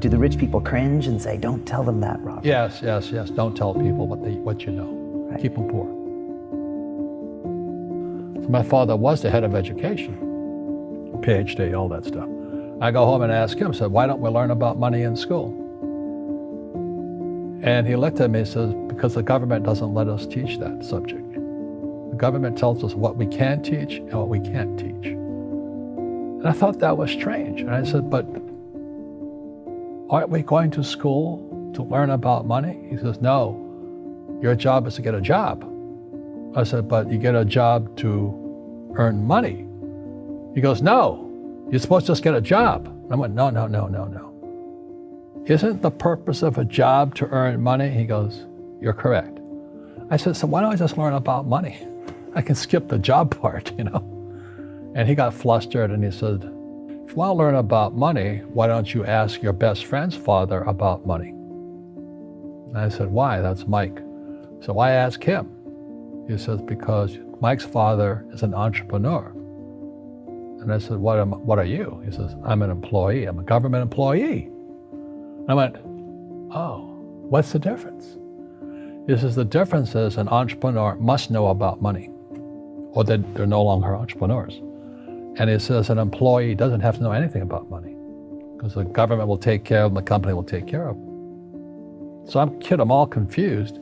Do the rich people cringe and say, don't tell them that, Robert? Yes. Don't tell people what you know. Right. Keep them poor. So my father was the head of education, PhD, all that stuff. I go home and ask him, said, why don't we learn about money in school? And he looked at me and says, because the government doesn't let us teach that subject. The government tells us what we can teach and what we can't teach. And I thought that was strange. And I said, but aren't we going to school to learn about money? He says, no, your job is to get a job. I said, but you get a job to earn money. He goes, no, you're supposed to just get a job. And I went, no. Isn't the purpose of a job to earn money? He goes, you're correct. I said, so why don't I just learn about money? I can skip the job part, you know? And he got flustered and he said, if you want to learn about money, why don't you ask your best friend's father about money? And I said, why? That's Mike. So why ask him? He says, because Mike's father is an entrepreneur. And I said, what are you? He says, I'm an employee. I'm a government employee. I went, oh, what's the difference? He says, the difference is an entrepreneur must know about money, or they're no longer entrepreneurs. And he says an employee doesn't have to know anything about money because the government will take care of them, the company will take care of them. So I'm all confused.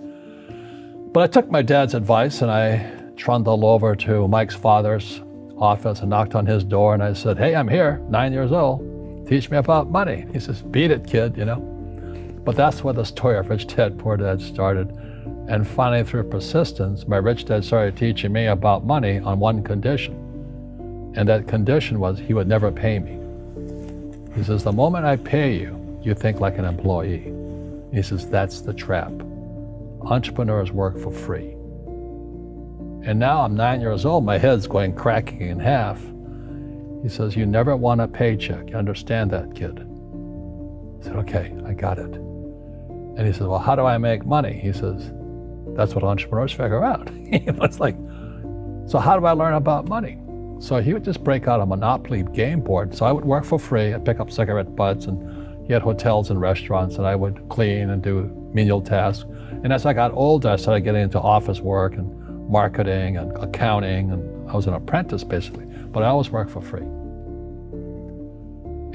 But I took my dad's advice and I trundled over to Mike's father's office and knocked on his door and I said, hey, I'm here, 9 years old. Teach me about money. He says, beat it, kid, you know. But that's where the story of Rich Dad, Poor Dad started. And finally, through persistence, my rich dad started teaching me about money on one condition. And that condition was he would never pay me. He says, the moment I pay you, you think like an employee. He says, that's the trap. Entrepreneurs work for free. And now I'm 9 years old, my head's cracking in half. He says, you never want a paycheck. You understand that, kid? I said, okay, I got it. And he says, well, how do I make money? He says, that's what entrepreneurs figure out. It's like, so how do I learn about money? So he would just break out a Monopoly game board. So I would work for free. I'd pick up cigarette butts, and he had hotels and restaurants, and I would clean and do menial tasks. And as I got older, I started getting into office work and marketing and accounting, and I was an apprentice basically, but I always worked for free.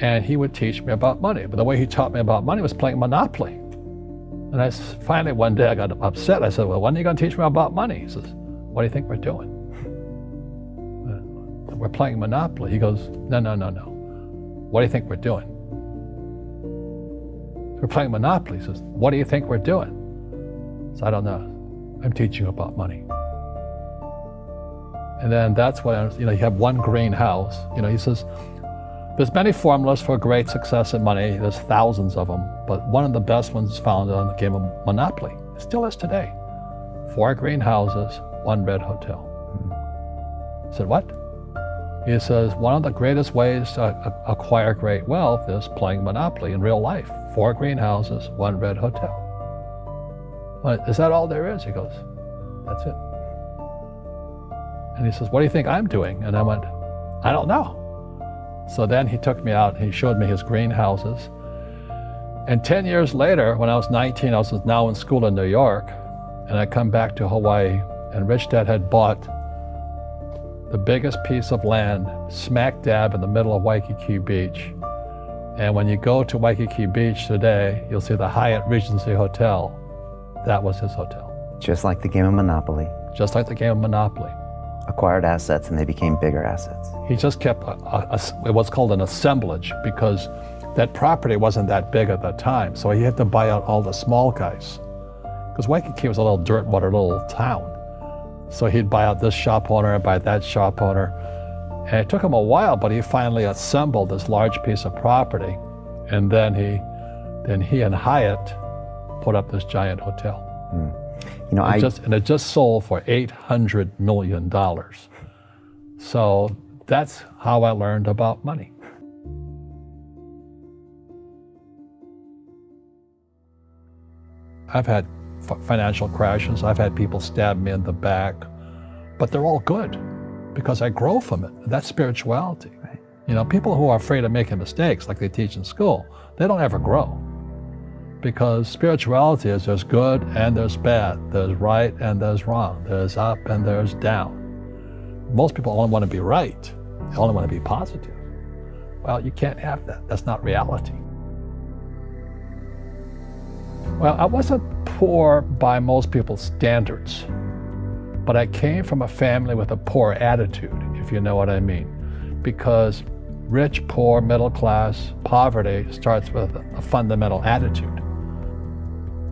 And he would teach me about money, but the way he taught me about money was playing Monopoly. And finally one day I got upset. I said, well, when are you going to teach me about money? He says, what do you think we're doing? We're playing Monopoly. He goes, no. What do you think we're doing? We're playing Monopoly. He says, what do you think we're doing? So I don't know. I'm teaching you about money. And then that's when, you have one green house. He says, there's many formulas for great success in money. There's thousands of them, but one of the best ones is found on the game of Monopoly. It still is today. 4 green houses, 1 red hotel. I said, what? He says, one of the greatest ways to acquire great wealth is playing Monopoly in real life. 4 green houses, 1 red hotel. Well, is that all there is? He goes, that's it. And he says, what do you think I'm doing? And I went, I don't know. So then he took me out and he showed me his green houses. And 10 years later, when I was 19, I was now in school in New York, and I come back to Hawaii, and Rich Dad had bought the biggest piece of land smack dab in the middle of Waikiki Beach. And when you go to Waikiki Beach today, you'll see the Hyatt Regency Hotel. That was his hotel. Just like the game of Monopoly. Just like the game of Monopoly. Acquired assets and they became bigger assets. He just kept what's called an assemblage, because that property wasn't that big at the time. So he had to buy out all the small guys. Because Waikiki was a little dirtwater little town. So he'd buy out this shop owner and buy that shop owner. And it took him a while, but he finally assembled this large piece of property. And then he and Hyatt put up this giant hotel. It just sold for $800 million. So that's how I learned about money. I've had financial crashes. I've had people stab me in the back, but they're all good because I grow from it. That's spirituality. Right. People who are afraid of making mistakes, like they teach in school, they don't ever grow. Because spirituality is there's good and there's bad, there's right and there's wrong, there's up and there's down. Most people only want to be right, they only want to be positive. Well, you can't have that. That's not reality. Well, I wasn't poor by most people's standards, but I came from a family with a poor attitude, if you know what I mean. Because rich, poor, middle class, poverty starts with a fundamental attitude.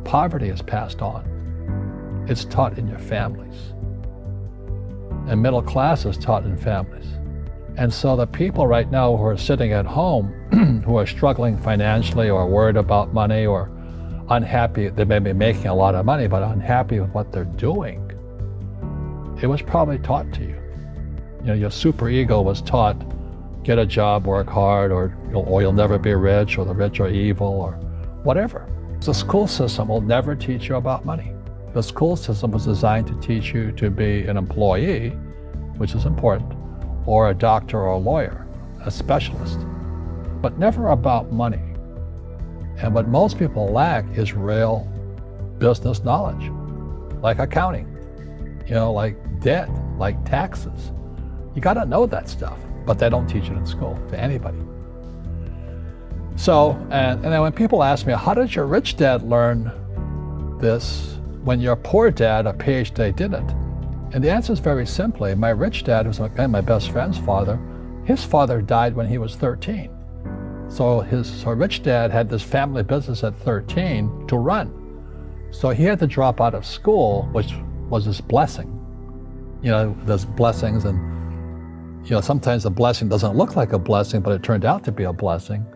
Poverty is passed on. It's taught in your families. And middle class is taught in families. And so the people right now who are sitting at home, who are struggling financially or worried about money or unhappy, they may be making a lot of money, but unhappy with what they're doing, it was probably taught to you. Your superego was taught, get a job, work hard, or you'll never be rich, or the rich are evil, or whatever. The school system will never teach you about money. The school system was designed to teach you to be an employee, which is important, or a doctor or a lawyer, a specialist, but never about money. And what most people lack is real business knowledge, like accounting, like debt, like taxes. You got to know that stuff, but they don't teach it in school to anybody. So, and then when people ask me, how did your rich dad learn this when your poor dad, a PhD, didn't? And the answer is very simply, my rich dad, who's my best friend's father, his father died when he was 13. So rich dad had this family business at 13 to run. So he had to drop out of school, which was his blessing. There's blessings, and sometimes the blessing doesn't look like a blessing, but it turned out to be a blessing.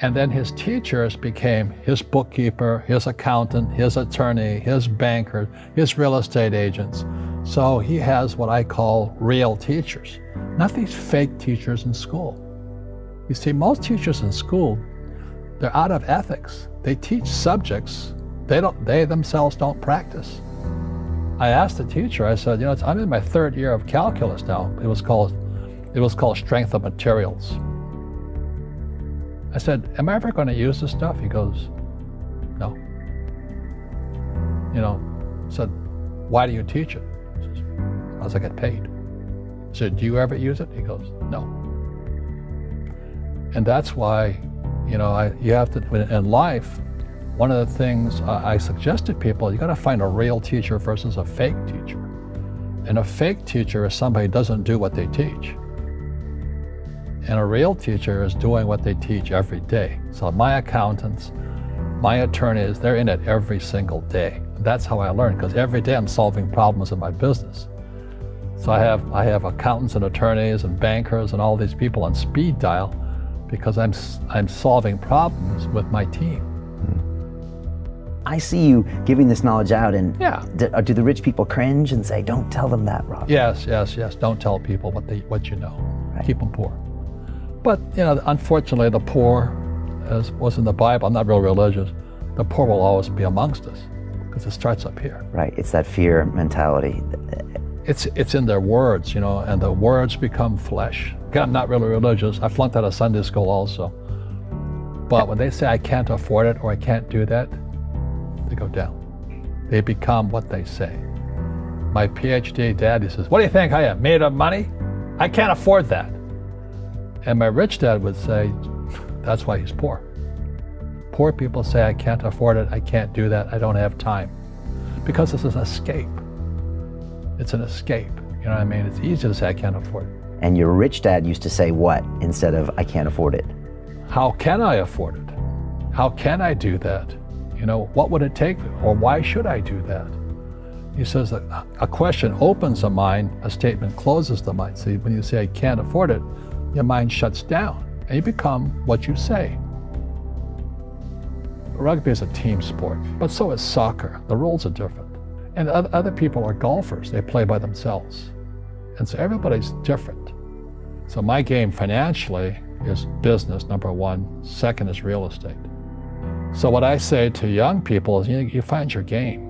And then his teachers became his bookkeeper, his accountant, his attorney, his banker, his real estate agents. So he has what I call real teachers, not these fake teachers in school. You see, most teachers in school, they're out of ethics. They teach subjects they themselves don't practice. I asked the teacher, I said, I'm in my third year of calculus now. It was called strength of materials. I said, am I ever going to use this stuff? He goes, no. I said, why do you teach it? He says, because I get paid. I said, do you ever use it? He goes, no. And that's why, you have to, in life, one of the things I suggest to people, you got to find a real teacher versus a fake teacher. And a fake teacher is somebody who doesn't do what they teach. And a real teacher is doing what they teach every day. So my accountants, my attorneys, they're in it every single day. That's how I learn, because every day I'm solving problems in my business. So I have accountants and attorneys and bankers and all these people on speed dial because I'm solving problems with my team. I see you giving this knowledge out, and Yeah. do the rich people cringe and say, don't tell them that, Rob? Yes. Don't tell people what you know. Right. Keep them poor. But unfortunately, the poor, as was in the Bible, I'm not real religious, the poor will always be amongst us because it starts up here. Right, it's that fear mentality. It's in their words, and the words become flesh. Again, I'm not really religious. I flunked out of Sunday school also. But when they say I can't afford it or I can't do that, they go down. They become what they say. My PhD dad, he says, what do you think I am, made of money? I can't afford that. And my rich dad would say, that's why he's poor. Poor people say, I can't afford it, I can't do that, I don't have time. Because it's an escape. It's an escape, you know what I mean? It's easy to say, I can't afford it. And your rich dad used to say what instead of, I can't afford it? How can I afford it? How can I do that? What would it take, or why should I do that? He says that a question opens the mind, a statement closes the mind. See, when you say, I can't afford it, your mind shuts down, and you become what you say. Rugby is a team sport, but so is soccer. The rules are different. And other people are golfers. They play by themselves. And so everybody's different. So my game financially is business, number one. Second is real estate. So what I say to young people is, you find your game.